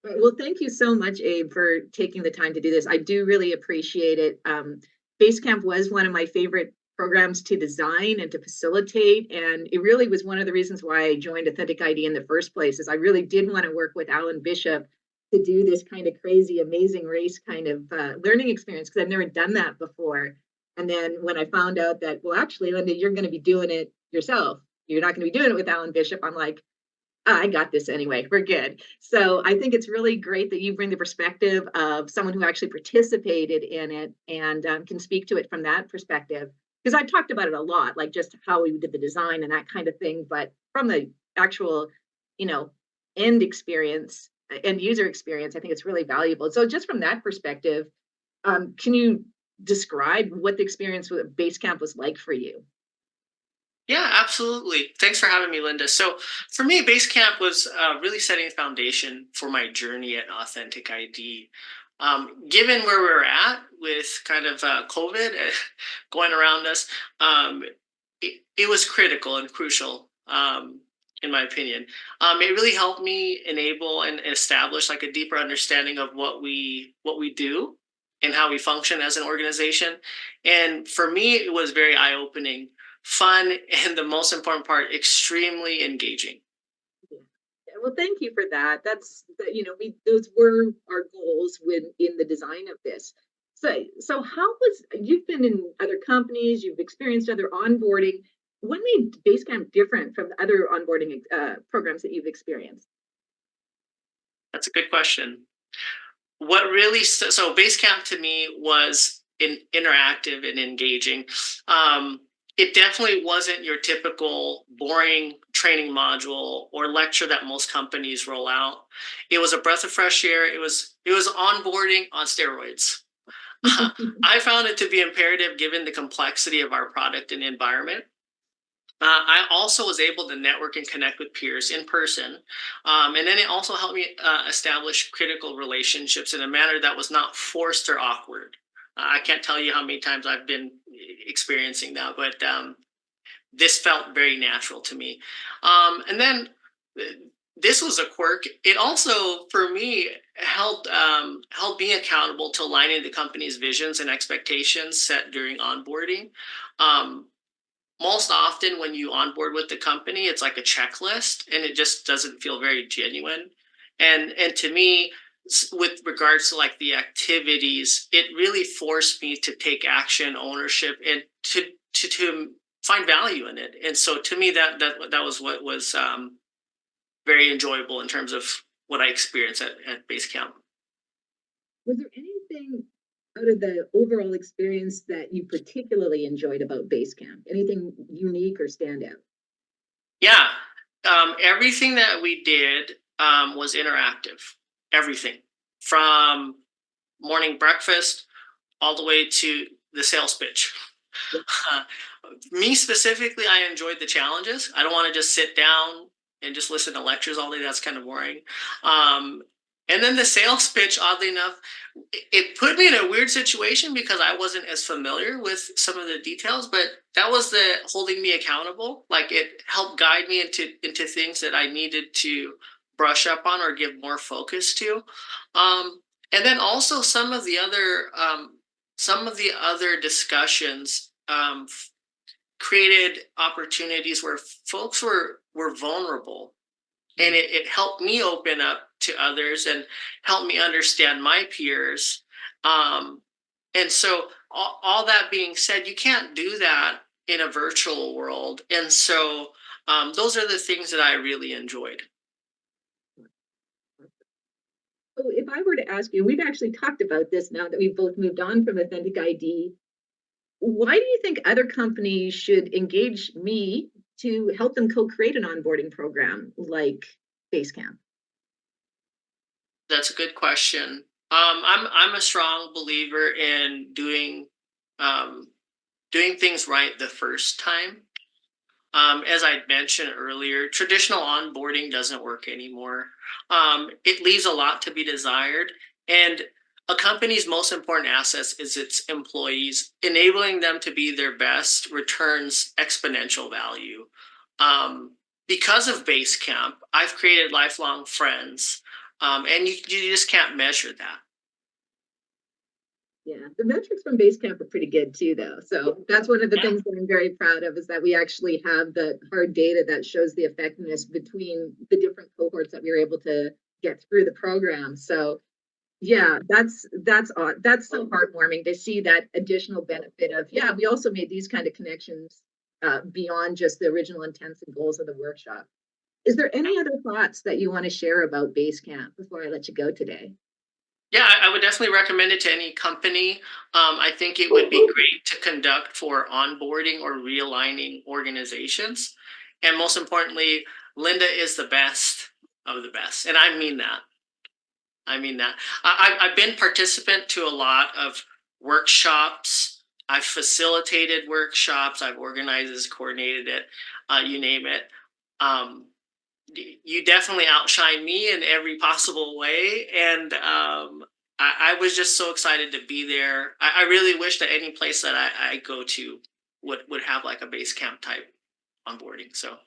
Right. Well, thank you so much, Abe, for taking the time to do this. I do really appreciate it. Basecamp was one of my favorite programs to design and to facilitate, and it really was one of the reasons why I joined Authentic ID in the first place. Is I really did want to work with Alan Bishop to do this kind of crazy, amazing race kind of learning experience because I've never done that before. And then when I found out that, well, actually, Linda, you're going to be doing it yourself. You're not going to be doing it with Alan Bishop. I'm like, I got this anyway. We're good. So I think it's really great that you bring the perspective of someone who actually participated in it and can speak to it from that perspective. Because I've talked about it a lot, like just how we did the design and that kind of thing. But from the actual, you know, end experience, end user experience, I think it's really valuable. So just from that perspective, can you describe what the experience with Basecamp was like for you? Yeah, absolutely. Thanks for having me, Linda. So, for me, Basecamp was really setting the foundation for my journey at Authentic ID. Given where we're at with kind of COVID going around us, it was critical and crucial, in my opinion. It really helped me enable and establish like a deeper understanding of what we do and how we function as an organization. And for me, it was very eye opening, fun, and the most important part, extremely engaging. Yeah. Well, thank you for that. That's you know, we those were our goals when in the design of this. So how was you've been in other companies, you've experienced other onboarding. What made Basecamp different from the other onboarding programs that you've experienced? That's a good question. What really so Basecamp to me was interactive and engaging. It definitely wasn't your typical boring training module or lecture that most companies roll out. It was a breath of fresh air. It was onboarding on steroids. I found it to be imperative given the complexity of our product and environment. I also was able to network and connect with peers in person. And then it also helped me establish critical relationships in a manner that was not forced or awkward. I can't tell you how many times I've been experiencing that, but this felt very natural to me. And then uh, this was a quirk. It also, for me, helped me accountable to aligning the company's visions and expectations set during onboarding. Um, Most often when you onboard with the company, it's like a checklist and it just doesn't feel very genuine. And to me, with regards to like the activities, it really forced me to take action, ownership, and to find value in it. And so to me, that was what was very enjoyable in terms of what I experienced at Basecamp. Was there anything out of the overall experience that you particularly enjoyed about Basecamp? Anything unique or standout? Yeah, everything that we did was interactive. Everything from morning breakfast all the way to the sales pitch. Yeah. Me specifically, I enjoyed the challenges. I don't want to just sit down and just listen to lectures all day. That's kind of boring. Um, and then the sales pitch, oddly enough, it put me in a weird situation because I wasn't as familiar with some of the details, but that was the holding me accountable. Like it helped guide me into things that I needed to brush up on or give more focus to. And then also some of the other discussions created opportunities where folks were vulnerable, and Mm. it helped me open up to others and help me understand my peers. um, and so all that being said, you can't do that in a virtual world, and so those are the things that I really enjoyed. So if I were to ask you, we've actually talked about this now that we've both moved on from Authentic ID. Why do you think other companies should engage me to help them co-create an onboarding program like Basecamp? That's a good question. I'm a strong believer in um, doing things right the first time. As I mentioned earlier, traditional onboarding doesn't work anymore. It leaves a lot to be desired. And a company's most important assets is its employees. Enabling them to be their best returns exponential value. Um, because of Basecamp, I've created lifelong friends. And you just can't measure that. Yeah, the metrics from Basecamp are pretty good too, though. So that's one of the Yeah. things that I'm very proud of, is that we actually have the hard data that shows the effectiveness between the different cohorts that we were able to get through the program. So yeah, that's so heartwarming to see that additional benefit of, yeah, we also made these kind of connections beyond just the original intents and goals of the workshop. Is there any other thoughts that you want to share about Basecamp before I let you go today? Yeah, I would definitely recommend it to any company. I think it would be great to conduct for onboarding or realigning organizations. And most importantly, Linda is the best of the best. And I mean that. I mean that. I've been participant to a lot of workshops. I've facilitated workshops. I've organized, coordinated it, you name it. Um, you definitely outshine me in every possible way, and I was just so excited to be there. I really wish that any place that I go to would have like a base camp type onboarding. So